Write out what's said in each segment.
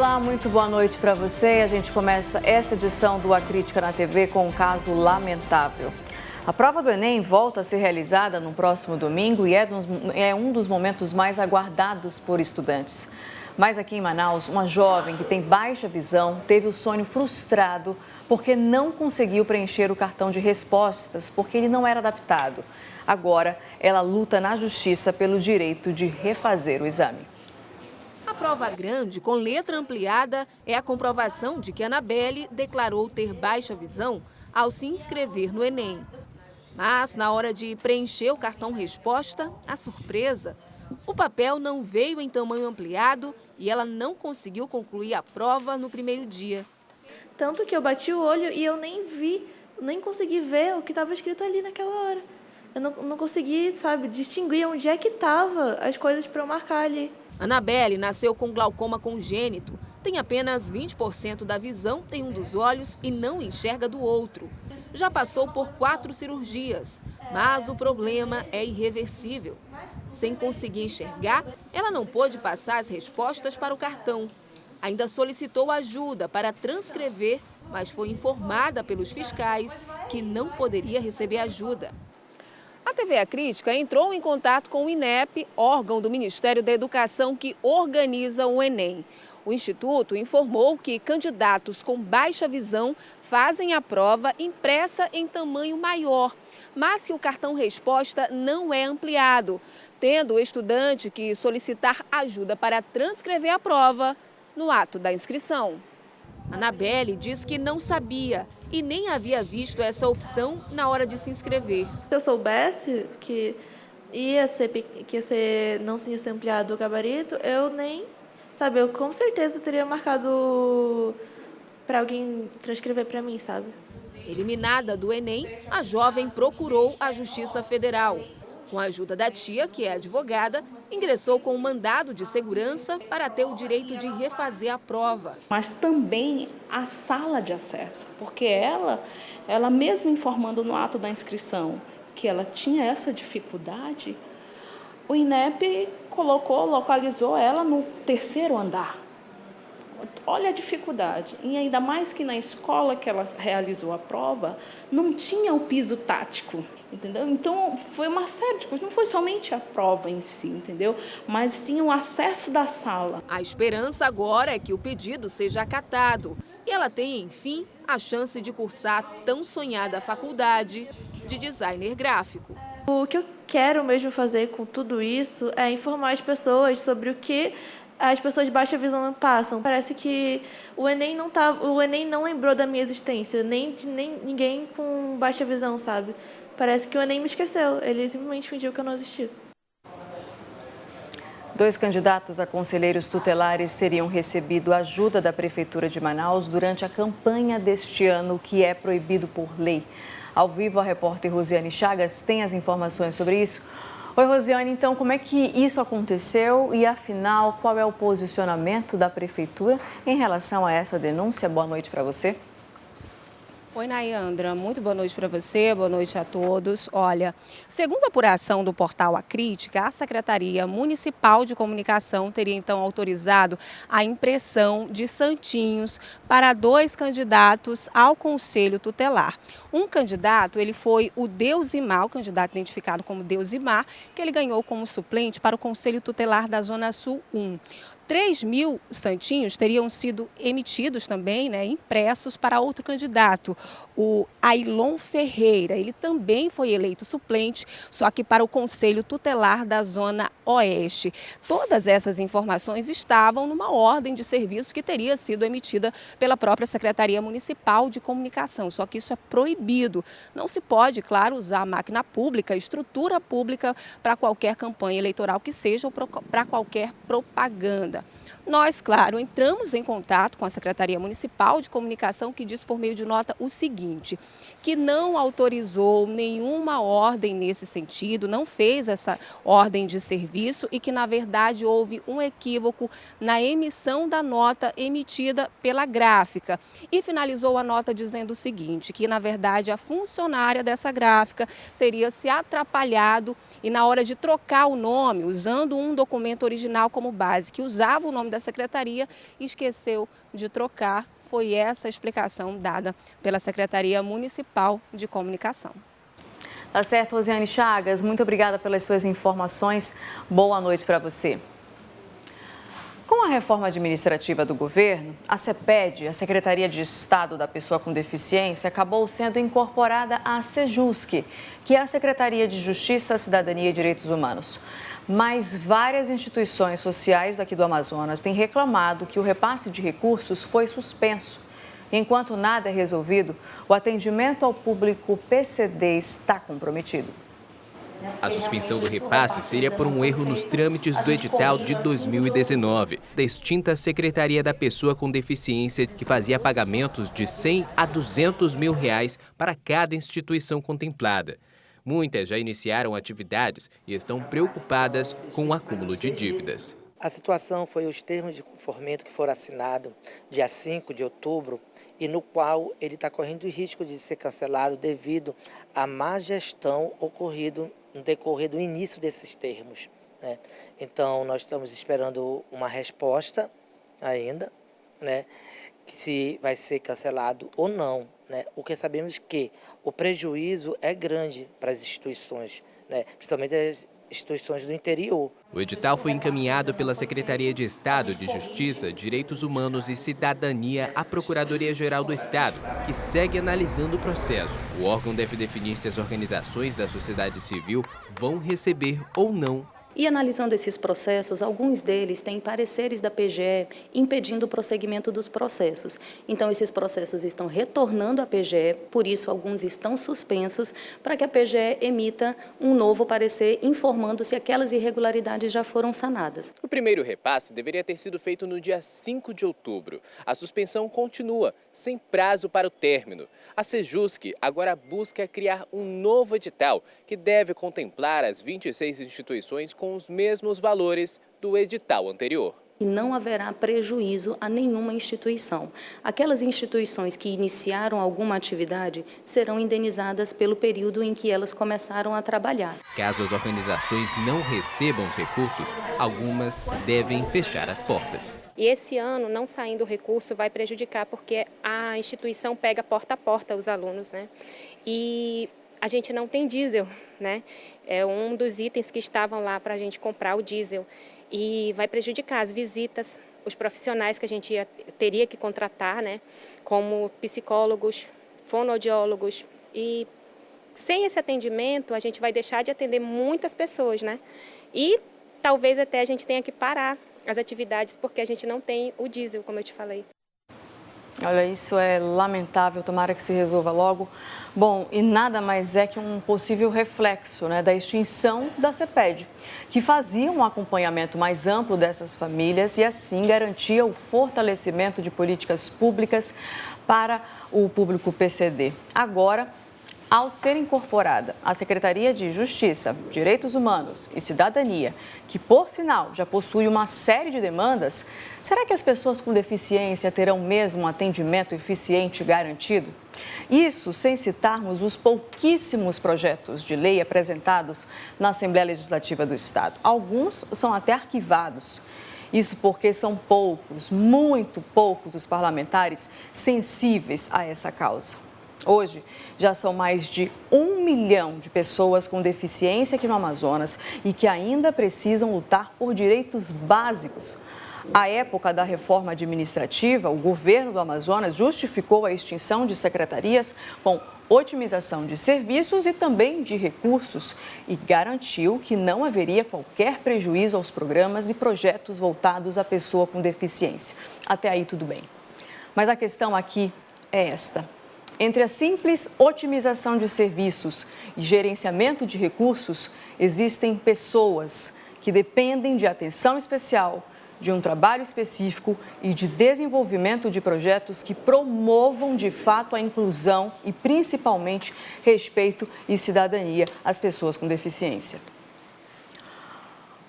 Olá, muito boa noite para você. A gente começa esta edição do A Crítica na TV com um caso lamentável. A prova do Enem volta a ser realizada no próximo domingo e é um dos momentos mais aguardados por estudantes. Mas aqui em Manaus, uma jovem que tem baixa visão teve o sonho frustrado porque não conseguiu preencher o cartão de respostas porque ele não era adaptado. Agora, ela luta na justiça pelo direito de refazer o exame. A prova grande, com letra ampliada, é a comprovação de que Anabelle declarou ter baixa visão ao se inscrever no Enem. Mas, na hora de preencher o cartão resposta, a surpresa, o papel não veio em tamanho ampliado e ela não conseguiu concluir a prova no primeiro dia. Tanto que eu bati o olho e eu nem consegui ver o que estava escrito ali naquela hora. Eu não consegui, distinguir onde é que estavam as coisas para eu marcar ali. Anabelle nasceu com glaucoma congênito, tem apenas 20% da visão em um dos olhos e não enxerga do outro. Já passou por 4 cirurgias, mas o problema é irreversível. Sem conseguir enxergar, ela não pôde passar as respostas para o cartão. Ainda solicitou ajuda para transcrever, mas foi informada pelos fiscais que não poderia receber ajuda. A TV A Crítica entrou em contato com o INEP, órgão do Ministério da Educação que organiza o Enem. O Instituto informou que candidatos com baixa visão fazem a prova impressa em tamanho maior, mas que o cartão resposta não é ampliado, tendo o estudante que solicitar ajuda para transcrever a prova no ato da inscrição. Anabelle diz que não sabia e nem havia visto essa opção na hora de se inscrever. Se eu soubesse que não ia ser ampliado o gabarito, eu com certeza teria marcado para alguém transcrever para mim, sabe? Eliminada do Enem, a jovem procurou a Justiça Federal. Com a ajuda da tia, que é advogada, ingressou com um mandado de segurança para ter o direito de refazer a prova. Mas também a sala de acesso, porque ela mesmo informando no ato da inscrição que ela tinha essa dificuldade, o INEP localizou ela no 3º andar. Olha a dificuldade, e ainda mais que na escola que ela realizou a prova, não tinha o piso tático. Entendeu? Então, foi uma série de coisas, não foi somente a prova em si, entendeu? Mas tinha o acesso da sala. A esperança agora é que o pedido seja acatado e ela tenha, enfim, a chance de cursar a tão sonhada faculdade de designer gráfico. O que eu quero mesmo fazer com tudo isso é informar as pessoas sobre o que as pessoas de baixa visão passam. Parece que o Enem não lembrou da minha existência, nem ninguém com baixa visão, sabe? Parece que o Enem me esqueceu, ele simplesmente fingiu que eu não existia. 2 candidatos a conselheiros tutelares teriam recebido ajuda da Prefeitura de Manaus durante a campanha deste ano, que é proibido por lei. Ao vivo, a repórter Rosiane Chagas tem as informações sobre isso. Oi, Rosiane, então como é que isso aconteceu e, afinal, qual é o posicionamento da Prefeitura em relação a essa denúncia? Boa noite para você. Oi, Nayandra, muito boa noite para você, boa noite a todos. Olha, segundo a apuração do portal A Crítica, a Secretaria Municipal de Comunicação teria então autorizado a impressão de santinhos para 2 candidatos ao Conselho Tutelar. Um candidato, ele foi o Deusimar, o candidato identificado como Deusimar, que ele ganhou como suplente para o Conselho Tutelar da Zona Sul 1. 3.000 santinhos teriam sido emitidos também, impressos para outro candidato, o Ailon Ferreira. Ele também foi eleito suplente, só que para o Conselho Tutelar da Zona Oeste. Todas essas informações estavam numa ordem de serviço que teria sido emitida pela própria Secretaria Municipal de Comunicação, só que isso é proibido. Não se pode, claro, usar a máquina pública, estrutura pública para qualquer campanha eleitoral que seja ou para qualquer propaganda. Nós, claro, entramos em contato com a Secretaria Municipal de Comunicação, que diz por meio de nota o seguinte, que não autorizou nenhuma ordem nesse sentido, não fez essa ordem de serviço e que, na verdade, houve um equívoco na emissão da nota emitida pela gráfica. E finalizou a nota dizendo o seguinte, que, na verdade, a funcionária dessa gráfica teria se atrapalhado e, na hora de trocar o nome, usando um documento original como base, que usava o nome da secretaria esqueceu de trocar. Foi essa a explicação dada pela Secretaria Municipal de Comunicação. Tá certo, Rosiane Chagas, muito obrigada pelas suas informações. Boa noite para você. Com a reforma administrativa do governo, a CEPED, a Secretaria de Estado da Pessoa com Deficiência, acabou sendo incorporada à SEJUSC, que é a Secretaria de Justiça, Cidadania e Direitos Humanos. Mas várias instituições sociais daqui do Amazonas têm reclamado que o repasse de recursos foi suspenso. Enquanto nada é resolvido, o atendimento ao público PCD está comprometido. A suspensão do repasse seria por um erro nos trâmites do edital de 2019, da extinta Secretaria da Pessoa com Deficiência, que fazia pagamentos de 100 a 200 mil reais para cada instituição contemplada. Muitas já iniciaram atividades e estão preocupadas com o acúmulo de dívidas. A situação foi os termos de conformamento que foram assinados dia 5 de outubro e no qual ele está correndo o risco de ser cancelado devido à má gestão ocorrida no decorrer do início desses termos, né? Então, nós estamos esperando uma resposta ainda, né, que se vai ser cancelado ou não, né? O que sabemos que o prejuízo é grande para as instituições, né, principalmente as instituições do interior. O edital foi encaminhado pela Secretaria de Estado de Justiça, Direitos Humanos e Cidadania à Procuradoria-Geral do Estado, que segue analisando o processo. O órgão deve definir se as organizações da sociedade civil vão receber ou não. E analisando esses processos, alguns deles têm pareceres da PGE impedindo o prosseguimento dos processos. Então, esses processos estão retornando à PGE, por isso alguns estão suspensos, para que a PGE emita um novo parecer informando se aquelas irregularidades já foram sanadas. O primeiro repasse deveria ter sido feito no dia 5 de outubro. A suspensão continua, sem prazo para o término. A SEJUSC agora busca criar um novo edital que deve contemplar as 26 instituições com os mesmos valores do edital anterior. E não haverá prejuízo a nenhuma instituição. Aquelas instituições que iniciaram alguma atividade serão indenizadas pelo período em que elas começaram a trabalhar. Caso as organizações não recebam os recursos, algumas devem fechar as portas. E esse ano, não saindo o recurso, vai prejudicar porque a instituição pega porta a porta os alunos, né? E a gente não tem diesel, né? É um dos itens que estavam lá para a gente comprar o diesel. E vai prejudicar as visitas, os profissionais que a gente teria que contratar, né? Como psicólogos, fonoaudiólogos. E sem esse atendimento, a gente vai deixar de atender muitas pessoas, né? E talvez até a gente tenha que parar as atividades porque a gente não tem o diesel, como eu te falei. Olha, isso é lamentável, tomara que se resolva logo. Bom, e nada mais é que um possível reflexo, né, da extinção da CEPED, que fazia um acompanhamento mais amplo dessas famílias e assim garantia o fortalecimento de políticas públicas para o público PCD. Agora, ao ser incorporada a Secretaria de Justiça, Direitos Humanos e Cidadania, que, por sinal, já possui uma série de demandas, será que as pessoas com deficiência terão mesmo um atendimento eficiente garantido? Isso sem citarmos os pouquíssimos projetos de lei apresentados na Assembleia Legislativa do Estado. Alguns são até arquivados. Isso porque são poucos, muito poucos, os parlamentares sensíveis a essa causa. Hoje, já são mais de 1 milhão de pessoas com deficiência aqui no Amazonas e que ainda precisam lutar por direitos básicos. À época da reforma administrativa, o governo do Amazonas justificou a extinção de secretarias com otimização de serviços e também de recursos e garantiu que não haveria qualquer prejuízo aos programas e projetos voltados à pessoa com deficiência. Até aí tudo bem. Mas a questão aqui é esta. Entre a simples otimização de serviços e gerenciamento de recursos, existem pessoas que dependem de atenção especial, de um trabalho específico e de desenvolvimento de projetos que promovam de fato a inclusão e principalmente respeito e cidadania às pessoas com deficiência.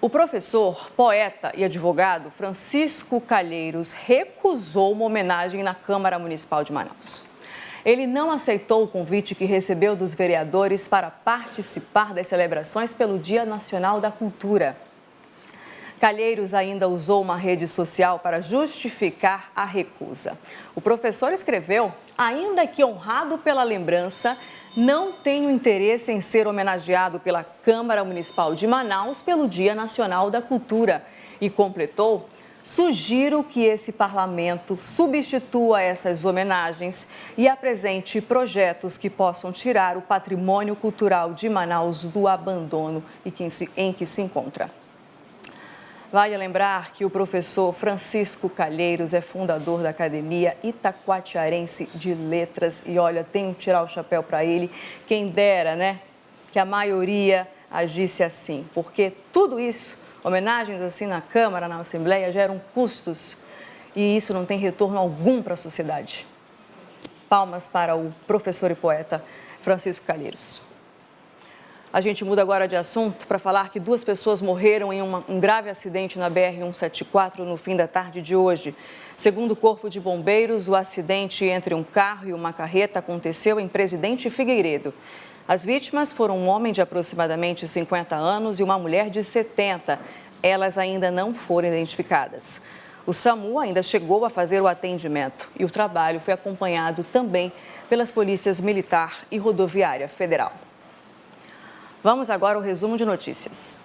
O professor, poeta e advogado Francisco Calheiros recusou uma homenagem na Câmara Municipal de Manaus. Ele não aceitou o convite que recebeu dos vereadores para participar das celebrações pelo Dia Nacional da Cultura. Calheiros ainda usou uma rede social para justificar a recusa. O professor escreveu: ainda que honrado pela lembrança, não tenho interesse em ser homenageado pela Câmara Municipal de Manaus pelo Dia Nacional da Cultura. E completou: sugiro que esse parlamento substitua essas homenagens e apresente projetos que possam tirar o patrimônio cultural de Manaus do abandono em que se encontra. Vale lembrar que o professor Francisco Calheiros é fundador da Academia Itacoatiarense de Letras e, olha, tenho que tirar o chapéu para ele. Quem dera, né, que a maioria agisse assim, porque tudo isso, homenagens assim na Câmara, na Assembleia, geram custos e isso não tem retorno algum para a sociedade. Palmas para o professor e poeta Francisco Calheiros. A gente muda agora de assunto para falar que 2 pessoas morreram em um grave acidente na BR-174 no fim da tarde de hoje. Segundo o Corpo de Bombeiros, o acidente entre um carro e uma carreta aconteceu em Presidente Figueiredo. As vítimas foram um homem de aproximadamente 50 anos e uma mulher de 70. Elas ainda não foram identificadas. O SAMU ainda chegou a fazer o atendimento e o trabalho foi acompanhado também pelas polícias Militar e Rodoviária Federal. Vamos agora ao resumo de notícias.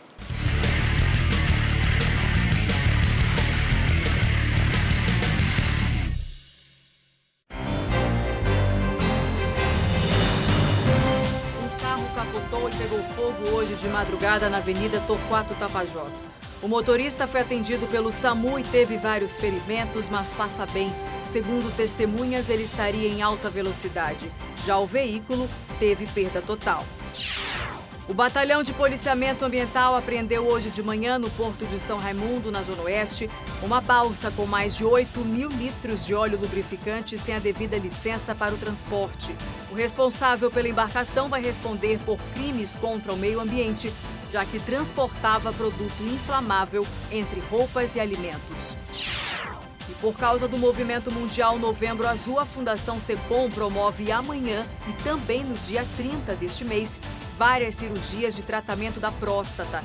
Um carro capotou e pegou fogo hoje de madrugada na Avenida Torquato Tapajós. O motorista foi atendido pelo SAMU e teve vários ferimentos, mas passa bem. Segundo testemunhas, ele estaria em alta velocidade. Já o veículo teve perda total. O Batalhão de Policiamento Ambiental apreendeu hoje de manhã no Porto de São Raimundo, na Zona Oeste, uma balsa com mais de 8.000 litros de óleo lubrificante sem a devida licença para o transporte. O responsável pela embarcação vai responder por crimes contra o meio ambiente, já que transportava produto inflamável entre roupas e alimentos. E por causa do movimento mundial Novembro Azul, a Fundação Secom promove amanhã e também no dia 30 deste mês várias cirurgias de tratamento da próstata.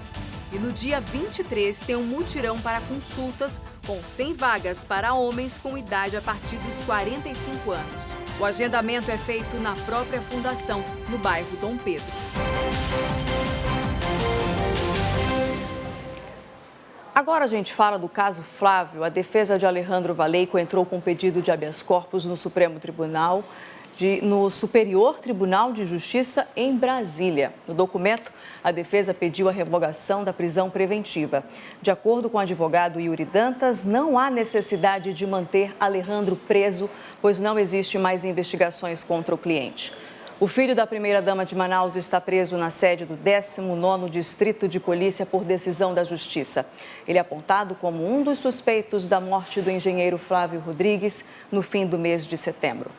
E no dia 23 tem um mutirão para consultas com 100 vagas para homens com idade a partir dos 45 anos. O agendamento é feito na própria fundação, no bairro Dom Pedro. Agora a gente fala do caso Flávio. A defesa de Alejandro Valeico entrou com pedido de habeas corpus no Superior Tribunal de Justiça em Brasília. No documento, a defesa pediu a revogação da prisão preventiva. De acordo com o advogado Yuri Dantas, não há necessidade de manter Alejandro preso, pois não existe mais investigações contra o cliente. O filho da primeira-dama de Manaus está preso na sede do 19º Distrito de Polícia por decisão da Justiça. Ele é apontado como um dos suspeitos da morte do engenheiro Flávio Rodrigues no fim do mês de setembro.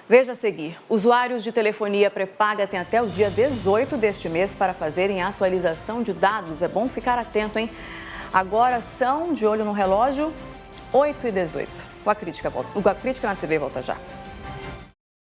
Veja a seguir, usuários de telefonia pré-paga têm até o dia 18 deste mês para fazerem a atualização de dados. É bom ficar atento, hein? Agora são, de olho no relógio, 8h18. O A Crítica na TV volta já.